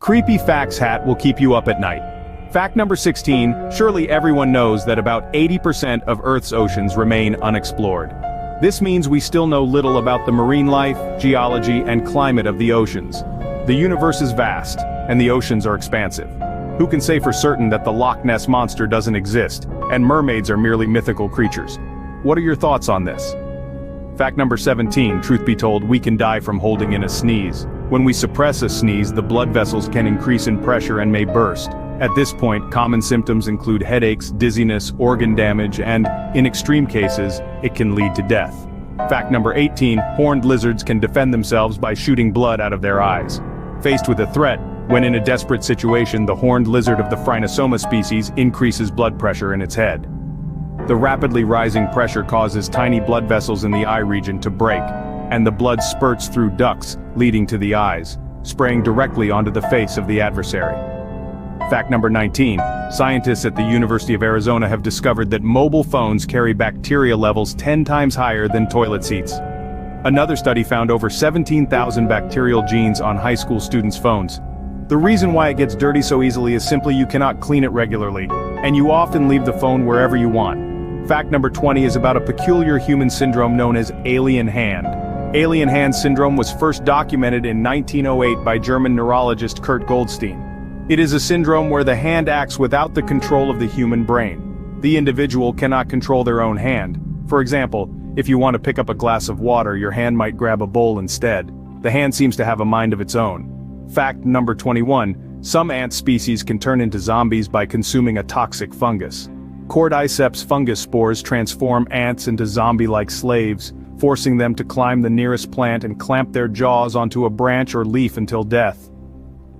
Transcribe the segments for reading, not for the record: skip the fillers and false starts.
Creepy Facts hat will keep you up at night. Fact number 16, surely everyone knows that about 80% of Earth's oceans remain unexplored. This means we still know little about the marine life, geology, and climate of the oceans. The universe is vast, and the oceans are expansive. Who can say for certain that the Loch Ness Monster doesn't exist, and mermaids are merely mythical creatures? What are your thoughts on this? Fact number 17, truth be told, we can die from holding in a sneeze. When we suppress a sneeze, the blood vessels can increase in pressure and may burst. At this point, common symptoms include headaches, dizziness, organ damage, and, in extreme cases, it can lead to death. Fact number 18, horned lizards can defend themselves by shooting blood out of their eyes. Faced with a threat, when in a desperate situation, the horned lizard of the Phrynosoma species increases blood pressure in its head. The rapidly rising pressure causes tiny blood vessels in the eye region to break, and the blood spurts through ducts, leading to the eyes, spraying directly onto the face of the adversary. Fact number 19, scientists at the University of Arizona have discovered that mobile phones carry bacteria levels 10 times higher than toilet seats. Another study found over 17,000 bacterial genes on high school students' phones. The reason why it gets dirty so easily is simply you cannot clean it regularly, and you often leave the phone wherever you want. Fact number 20 is about a peculiar human syndrome known as alien hand. Alien hand syndrome was first documented in 1908 by German neurologist Kurt Goldstein. It is a syndrome where the hand acts without the control of the human brain. The individual cannot control their own hand. For example, if you want to pick up a glass of water, your hand might grab a bowl instead. The hand seems to have a mind of its own. Fact number 21, some ant species can turn into zombies by consuming a toxic fungus. Cordyceps fungus spores transform ants into zombie-like slaves, forcing them to climb the nearest plant and clamp their jaws onto a branch or leaf until death.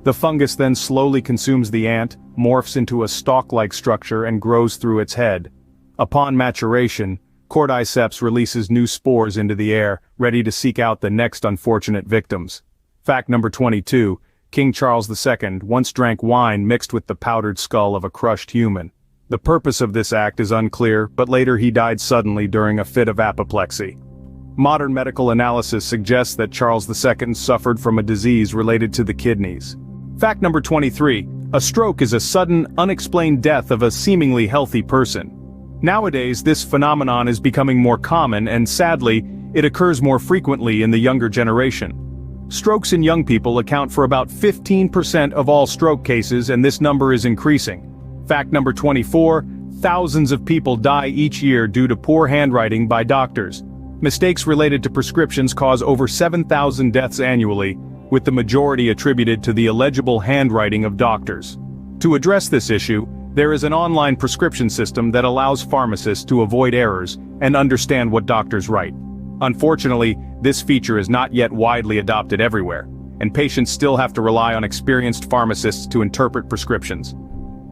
The fungus then slowly consumes the ant, morphs into a stalk-like structure and grows through its head. Upon maturation, Cordyceps releases new spores into the air, ready to seek out the next unfortunate victims. Fact number 22, King Charles II once drank wine mixed with the powdered skull of a crushed human. The purpose of this act is unclear, but later he died suddenly during a fit of apoplexy. Modern medical analysis suggests that Charles II suffered from a disease related to the kidneys. Fact number 23, a stroke is a sudden, unexplained death of a seemingly healthy person. Nowadays, this phenomenon is becoming more common and sadly, it occurs more frequently in the younger generation. Strokes in young people account for about 15% of all stroke cases, and this number is increasing. Fact number 24, thousands of people die each year due to poor handwriting by doctors. Mistakes related to prescriptions cause over 7,000 deaths annually, with the majority attributed to the illegible handwriting of doctors. To address this issue, there is an online prescription system that allows pharmacists to avoid errors and understand what doctors write. Unfortunately, this feature is not yet widely adopted everywhere, and patients still have to rely on experienced pharmacists to interpret prescriptions.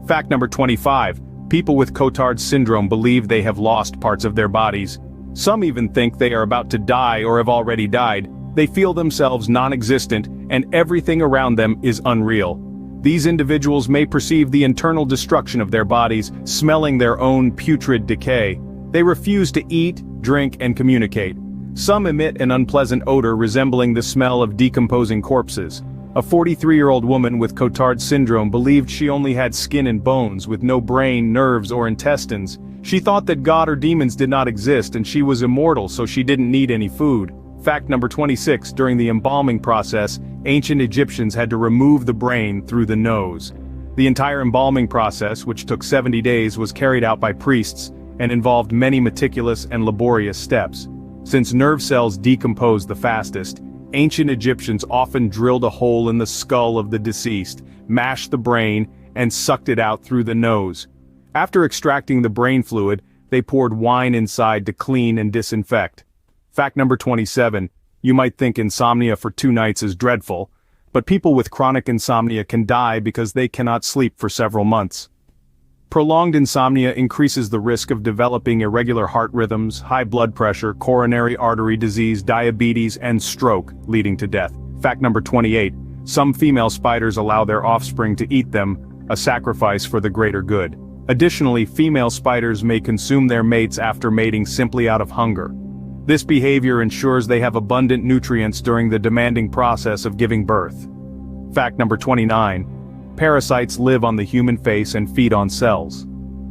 Fact number 25, people with Cotard's syndrome believe they have lost parts of their bodies. Some even think they are about to die or have already died. They feel themselves non-existent, and everything around them is unreal. These individuals may perceive the internal destruction of their bodies, smelling their own putrid decay. They refuse to eat, drink, and communicate. Some emit an unpleasant odor resembling the smell of decomposing corpses. A 43-year-old woman with Cotard's syndrome believed she only had skin and bones with no brain, nerves, or intestines. She thought that God or demons did not exist and she was immortal, so she didn't need any food. Fact number 26, during the embalming process, ancient Egyptians had to remove the brain through the nose. The entire embalming process, which took 70 days, was carried out by priests and involved many meticulous and laborious steps. Since nerve cells decompose the fastest, ancient Egyptians often drilled a hole in the skull of the deceased, mashed the brain, and sucked it out through the nose. After extracting the brain fluid, they poured wine inside to clean and disinfect. Fact number 27, you might think insomnia for 2 nights is dreadful, but people with chronic insomnia can die because they cannot sleep for several months. Prolonged insomnia increases the risk of developing irregular heart rhythms, high blood pressure, coronary artery disease, diabetes, and stroke, leading to death. Fact number 28, some female spiders allow their offspring to eat them, a sacrifice for the greater good. Additionally, female spiders may consume their mates after mating simply out of hunger. This behavior ensures they have abundant nutrients during the demanding process of giving birth. Fact number 29. Parasites live on the human face and feed on cells.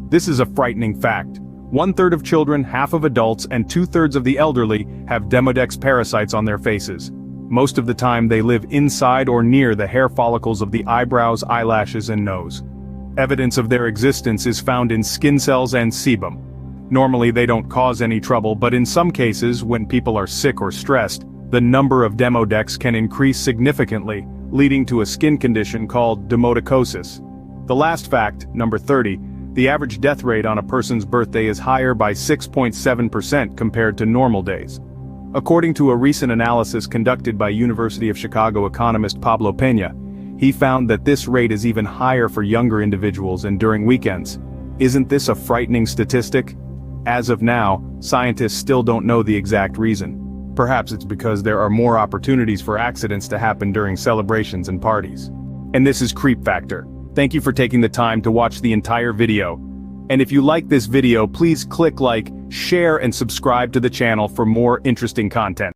This is a frightening fact. 1/3 of children, half of adults, and 2/3 of the elderly have Demodex parasites on their faces. Most of the time they live inside or near the hair follicles of the eyebrows, eyelashes, and nose. Evidence of their existence is found in skin cells and sebum. Normally they don't cause any trouble, but in some cases, when people are sick or stressed, the number of Demodex can increase significantly, leading to a skin condition called demodicosis. The last fact, number 30, the average death rate on a person's birthday is higher by 6.7% compared to normal days. According to a recent analysis conducted by University of Chicago economist Pablo Peña, he found that this rate is even higher for younger individuals and during weekends. Isn't this a frightening statistic? As of now, scientists still don't know the exact reason. Perhaps it's because there are more opportunities for accidents to happen during celebrations and parties. And this is CreepFactor. Thank you for taking the time to watch the entire video. And if you like this video, please click like, share, and subscribe to the channel for more interesting content.